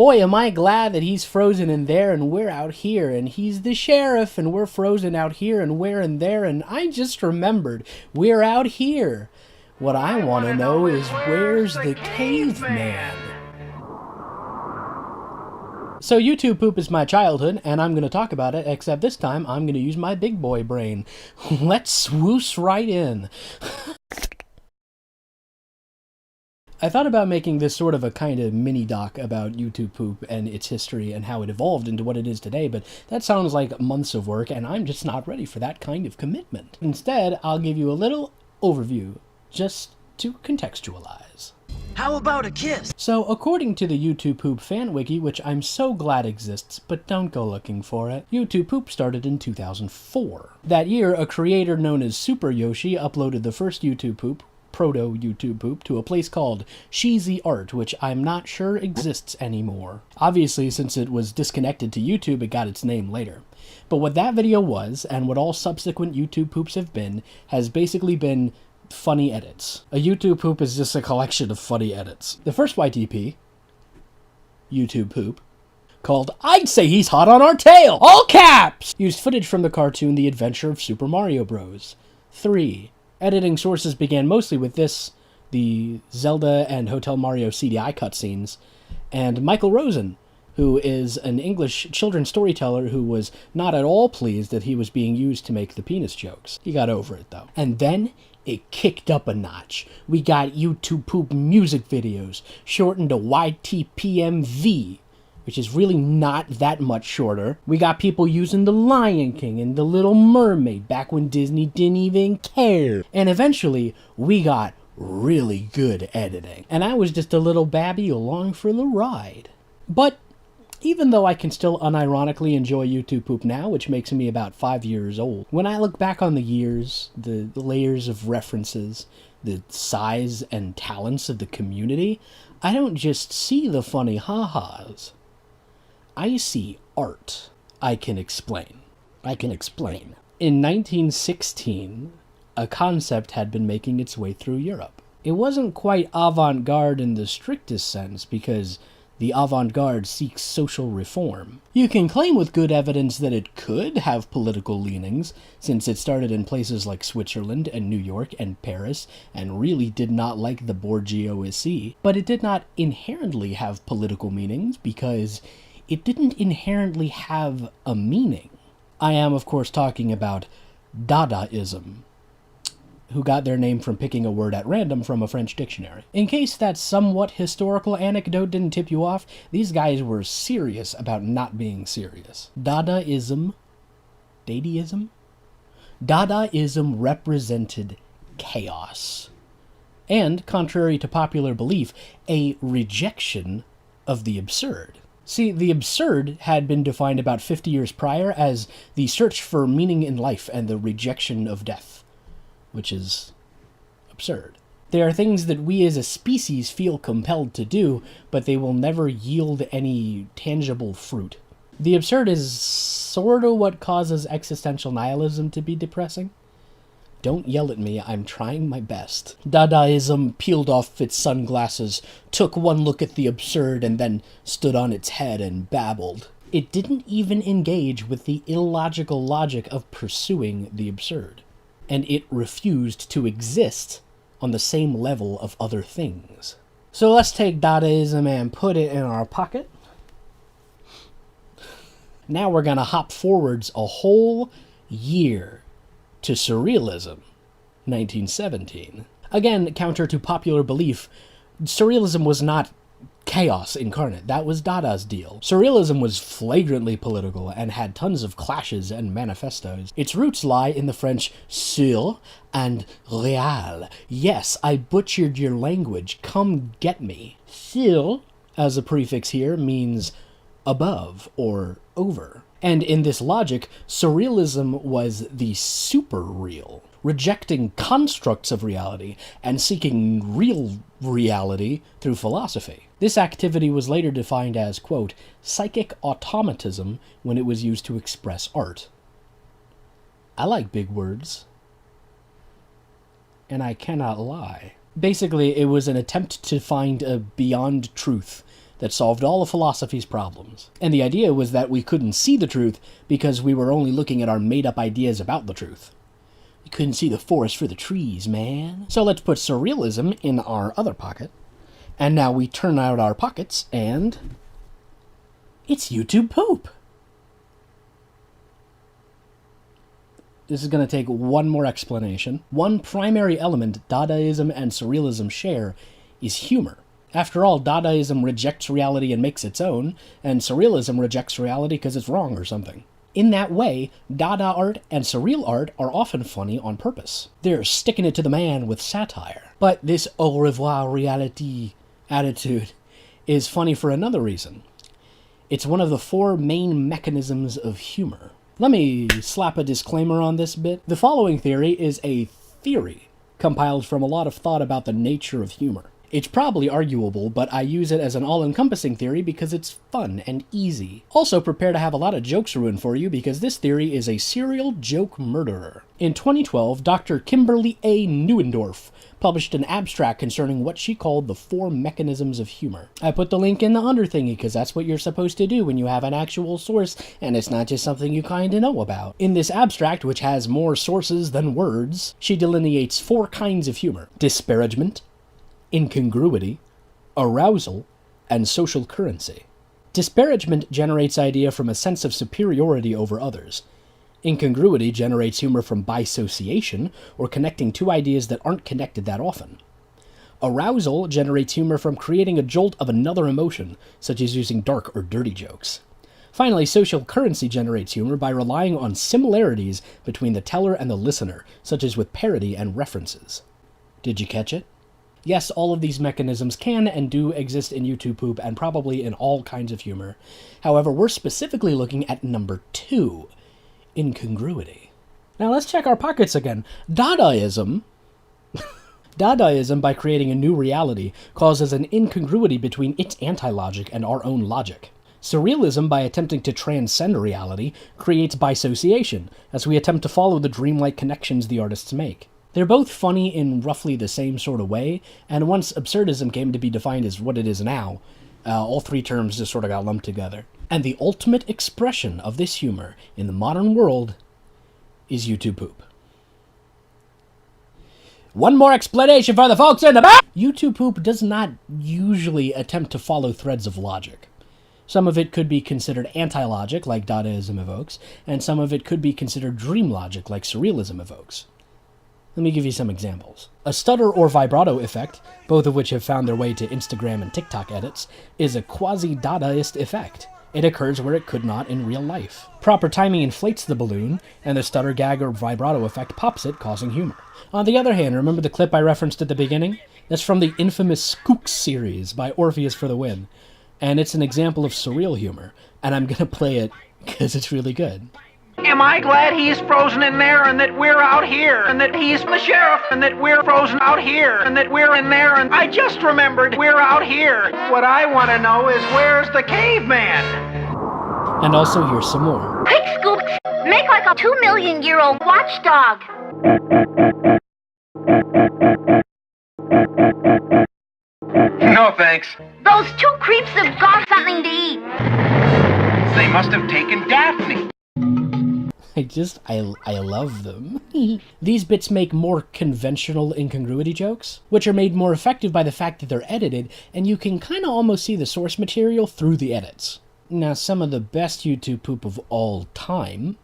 Boy, am I glad that he's frozen in there and we're out here, and he's the sheriff and we're frozen out here and we're in there, and I just remembered we're out here. What I want to know is where's the caveman? So YouTube poop is my childhood, and I'm going to talk about it, except this time I'm going to use my big boy brain. Let's swoosh right in. I thought about making this sort of a kind of mini-doc about YouTube poop and its history and how it evolved into what it is today, but that sounds like months of work, and I'm just not ready for that kind of commitment. Instead, I'll give you a little overview, just to contextualize. How about a kiss? So, according to the YouTube Poop fan wiki, which I'm so glad exists, but don't go looking for it, YouTube Poop started in 2004. That year, a creator known as Super Yoshi uploaded the first YouTube Poop, proto-YouTube Poop, to a place called Sheezy Art, which I'm not sure exists anymore. Obviously, since it was disconnected to YouTube, it got its name later. But what that video was, and what all subsequent YouTube Poops have been, has basically been funny edits. A YouTube Poop is just a collection of funny edits. The first YTP, YouTube Poop, called I'd Say He's Hot on Our Tail, all caps, used footage from the cartoon The Adventure of Super Mario Bros. 3. Editing sources began mostly with this, the Zelda and Hotel Mario CDI cutscenes, and Michael Rosen, who is an English children's storyteller who was not at all pleased that he was being used to make the penis jokes. He got over it, though. And then it kicked up a notch. We got YouTube Poop music videos, shortened to YTPMV, which is really not that much shorter. We got people using The Lion King and The Little Mermaid back when Disney didn't even care. And eventually, we got really good editing. And I was just a little babby along for the ride. But even though I can still unironically enjoy YouTube Poop now, which makes me about 5 years old, when I look back on the years, the layers of references, the size and talents of the community, I don't just see the funny ha-has. I see art. I can explain. In 1916, a concept had been making its way through Europe. It wasn't quite avant-garde in the strictest sense, because the avant-garde seeks social reform. You can claim with good evidence that it could have political leanings, since it started in places like Switzerland and New York and Paris, and really did not like the bourgeoisie, but it did not inherently have political meanings, because it didn't inherently have a meaning. I am, of course, talking about Dadaism, who got their name from picking a word at random from a French dictionary. In case that somewhat historical anecdote didn't tip you off, these guys were serious about not being serious. Dadaism represented chaos. And, contrary to popular belief, a rejection of the absurd. See, the absurd had been defined about 50 years prior as the search for meaning in life and the rejection of death, which is absurd. They are things that we as a species feel compelled to do, but they will never yield any tangible fruit. The absurd is sort of what causes existential nihilism to be depressing. Don't yell at me, I'm trying my best. Dadaism peeled off its sunglasses, took one look at the absurd, and then stood on its head and babbled. It didn't even engage with the illogical logic of pursuing the absurd. And it refused to exist on the same level of other things. So let's take Dadaism and put it in our pocket. Now we're gonna hop forwards a whole year to surrealism, 1917. Again, counter to popular belief, surrealism was not chaos incarnate. That was Dada's deal. Surrealism was flagrantly political and had tons of clashes and manifestos. Its roots lie in the French sur and réal. Yes, I butchered your language. Come get me. Sur, as a prefix here, means above or over. And in this logic, surrealism was the super real, rejecting constructs of reality and seeking real reality through philosophy. This activity was later defined as, quote, psychic automatism when it was used to express art. I like big words. And I cannot lie. Basically, it was an attempt to find a beyond truth that solved all of philosophy's problems. And the idea was that we couldn't see the truth because we were only looking at our made-up ideas about the truth. We couldn't see the forest for the trees, man. So let's put surrealism in our other pocket. And now we turn out our pockets, and it's YouTube poop. This is going to take one more explanation. One primary element Dadaism and surrealism share is humor. After all, Dadaism rejects reality and makes its own, and surrealism rejects reality because it's wrong or something. In that way, Dada art and surreal art are often funny on purpose. They're sticking it to the man with satire. But this au revoir reality attitude is funny for another reason. It's one of the 4 main mechanisms of humor. Let me slap a disclaimer on this bit. The following theory is a theory compiled from a lot of thought about the nature of humor. It's probably arguable, but I use it as an all-encompassing theory because it's fun and easy. Also, prepare to have a lot of jokes ruined for you because this theory is a serial joke murderer. In 2012, Dr. Kimberly A. Neuendorf published an abstract concerning what she called the 4 mechanisms of humor. I put the link in the under thingy because that's what you're supposed to do when you have an actual source and it's not just something you kinda know about. In this abstract, which has more sources than words, she delineates 4 kinds of humor: disparagement, incongruity, arousal, and social currency. Disparagement generates idea from a sense of superiority over others. Incongruity generates humor from bisociation, or connecting 2 ideas that aren't connected that often. Arousal generates humor from creating a jolt of another emotion, such as using dark or dirty jokes. Finally, social currency generates humor by relying on similarities between the teller and the listener, such as with parody and references. Did you catch it? Yes, all of these mechanisms can and do exist in YouTube poop and probably in all kinds of humor. However, we're specifically looking at number 2, incongruity. Now let's check our pockets again. Dadaism, by creating a new reality, causes an incongruity between its anti-logic and our own logic. Surrealism, by attempting to transcend reality, creates bisociation, as we attempt to follow the dreamlike connections the artists make. They're both funny in roughly the same sort of way, and once absurdism came to be defined as what it is now, all 3 terms just sort of got lumped together. And the ultimate expression of this humor in the modern world is YouTube poop. One more explanation for the folks in the back! YouTube poop does not usually attempt to follow threads of logic. Some of it could be considered anti-logic, like Dadaism evokes, and some of it could be considered dream logic, like surrealism evokes. Let me give you some examples. A stutter or vibrato effect, both of which have found their way to Instagram and TikTok edits, is a quasi-Dadaist effect. It occurs where it could not in real life. Proper timing inflates the balloon, and the stutter gag or vibrato effect pops it, causing humor. On the other hand, remember the clip I referenced at the beginning? That's from the infamous Skooks series by Orpheus for the Win, and it's an example of surreal humor, and I'm gonna play it because it's really good. Am I glad he's frozen in there and that we're out here and that he's the sheriff and that we're frozen out here and that we're in there and I just remembered we're out here. What I want to know is where's the caveman? And also here's some more. Quick, Skooks! Make like a 2-million-year-old watchdog! No thanks. Those 2 creeps have got something to eat! They must have taken Daphne. I love them. These bits make more conventional incongruity jokes, which are made more effective by the fact that they're edited, and you can kinda almost see the source material through the edits. Now, some of the best YouTube poop of all time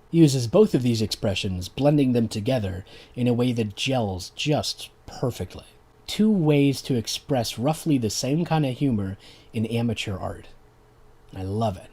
uses both of these expressions, blending them together in a way that gels just perfectly. 2 ways to express roughly the same kind of humor in amateur art. I love it.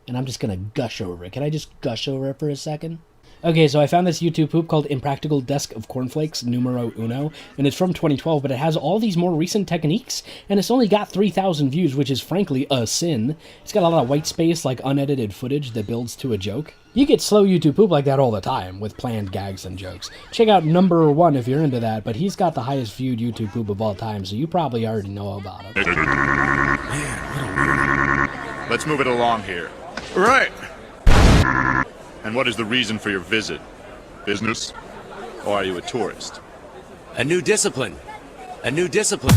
And I'm just gonna gush over it. Can I just gush over it for a second? Okay, so I found this YouTube poop called Impractical Desk of Cornflakes, Numero 1, and it's from 2012, but it has all these more recent techniques, and it's only got 3,000 views, which is frankly a sin. It's got a lot of white space, like unedited footage that builds to a joke. You get slow YouTube poop like that all the time, with planned gags and jokes. Check out Number 1 if you're into that, but he's got the highest viewed YouTube poop of all time, so you probably already know about him. Let's move it along here. Right. And what is the reason for your visit? Business? Or are you a tourist? A new discipline. A new discipline.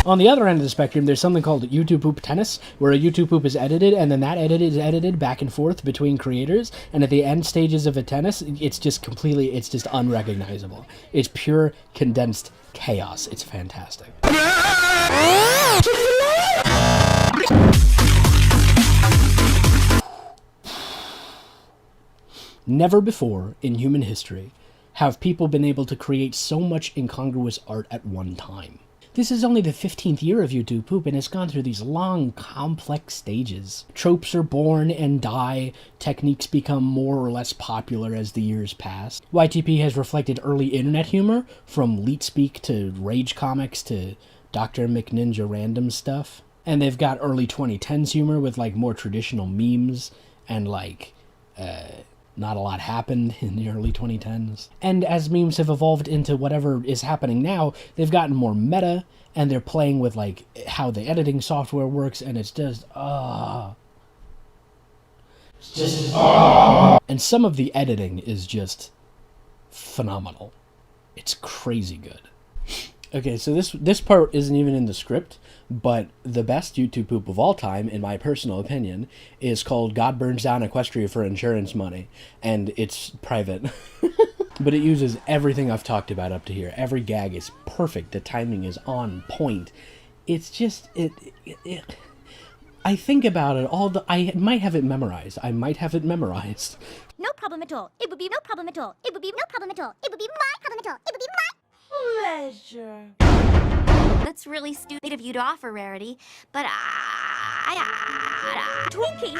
On the other end of the spectrum, there's something called YouTube poop tennis, where a YouTube poop is edited, and then that edit is edited back and forth between creators, and at the end stages of a tennis, it's just unrecognizable. It's pure condensed chaos. It's fantastic. Never before in human history have people been able to create so much incongruous art at one time. This is only the 15th year of YouTube poop, and it's gone through these long, complex stages. Tropes are born and die, techniques become more or less popular as the years pass. YTP has reflected early internet humor, from Leet Speak to Rage Comics to Dr. McNinja random stuff. And they've got early 2010s humor with, like, more traditional memes, and, like, not a lot happened in the early 2010s. And as memes have evolved into whatever is happening now, they've gotten more meta, and they're playing with, like, how the editing software works, and it's just, And some of the editing is just phenomenal. It's crazy good. Okay, so this part isn't even in the script, but the best YouTube poop of all time, in my personal opinion, is called God Burns Down Equestria for Insurance Money, and it's private. But it uses everything I've talked about up to here. Every gag is perfect. The timing is on point. It's just, I think about it I might have it memorized. No problem at all. It would be no problem at all. It would be no problem at all. It would be my problem at all. It would be my pleasure. That's really stupid of you to offer, Rarity, but Twinkie!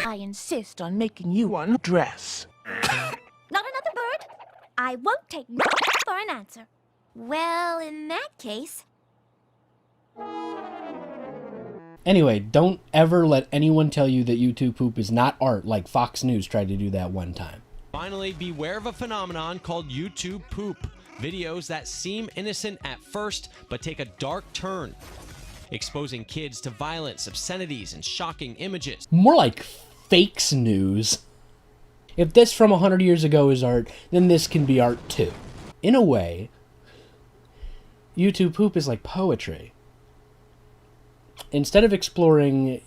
I insist on making you undress. Not another bird. I won't take no for an answer. Well, in that case... Anyway, don't ever let anyone tell you that YouTube poop is not art, like Fox News tried to do that one time. Finally, beware of a phenomenon called YouTube poop. Videos that seem innocent at first, but take a dark turn, exposing kids to violence, obscenities, and shocking images. More like fakes news. If this from 100 years ago is art, then this can be art too. In a way, YouTube poop is like poetry. Instead of exploring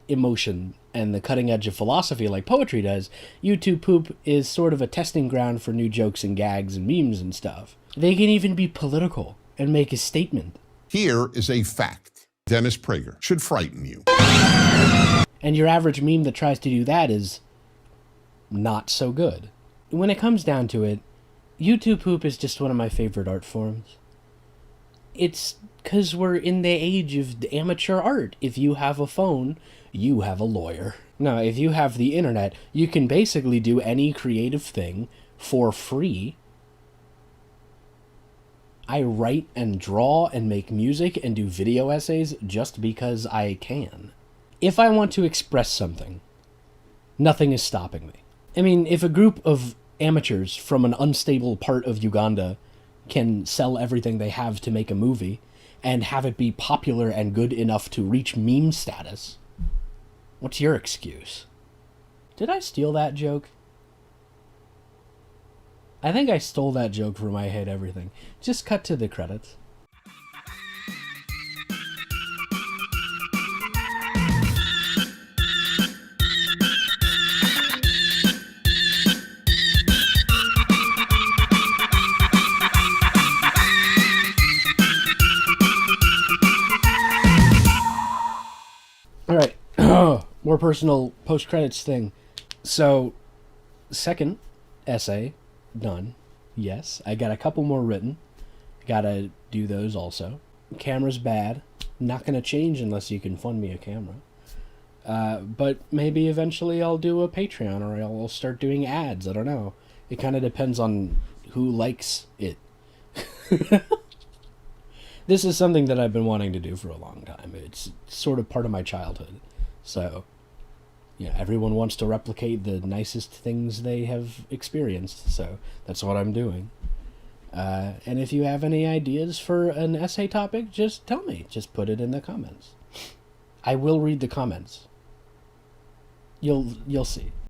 emotion and the cutting edge of philosophy like poetry does, YouTube poop is sort of a testing ground for new jokes and gags and memes and stuff. They can even be political and make a statement. Here is a fact. Dennis Prager should frighten you. And your average meme that tries to do that is not so good. When it comes down to it, YouTube poop is just one of my favorite art forms. It's because we're in the age of amateur art. If you have a phone, you have a lawyer. Now, if you have the internet, you can basically do any creative thing for free. I write and draw and make music and do video essays just because I can. If I want to express something, nothing is stopping me. I mean, if a group of amateurs from an unstable part of Uganda can sell everything they have to make a movie and have it be popular and good enough to reach meme status, what's your excuse? Did I steal that joke? I think I stole that joke from I Hate Everything. Just cut to the credits. Alright, more personal post-credits thing. So, second essay, done. Yes, I got a couple more written. Gotta do those also. Camera's bad. Not gonna change unless you can fund me a camera. But maybe eventually I'll do a Patreon, or I'll start doing ads. I don't know. It kind of depends on who likes it. This is something that I've been wanting to do for a long time. It's sort of part of my childhood. So, yeah, everyone wants to replicate the nicest things they have experienced. So that's what I'm doing. And if you have any ideas for an essay topic, just tell me. Just put it in the comments. I will read the comments. You'll see.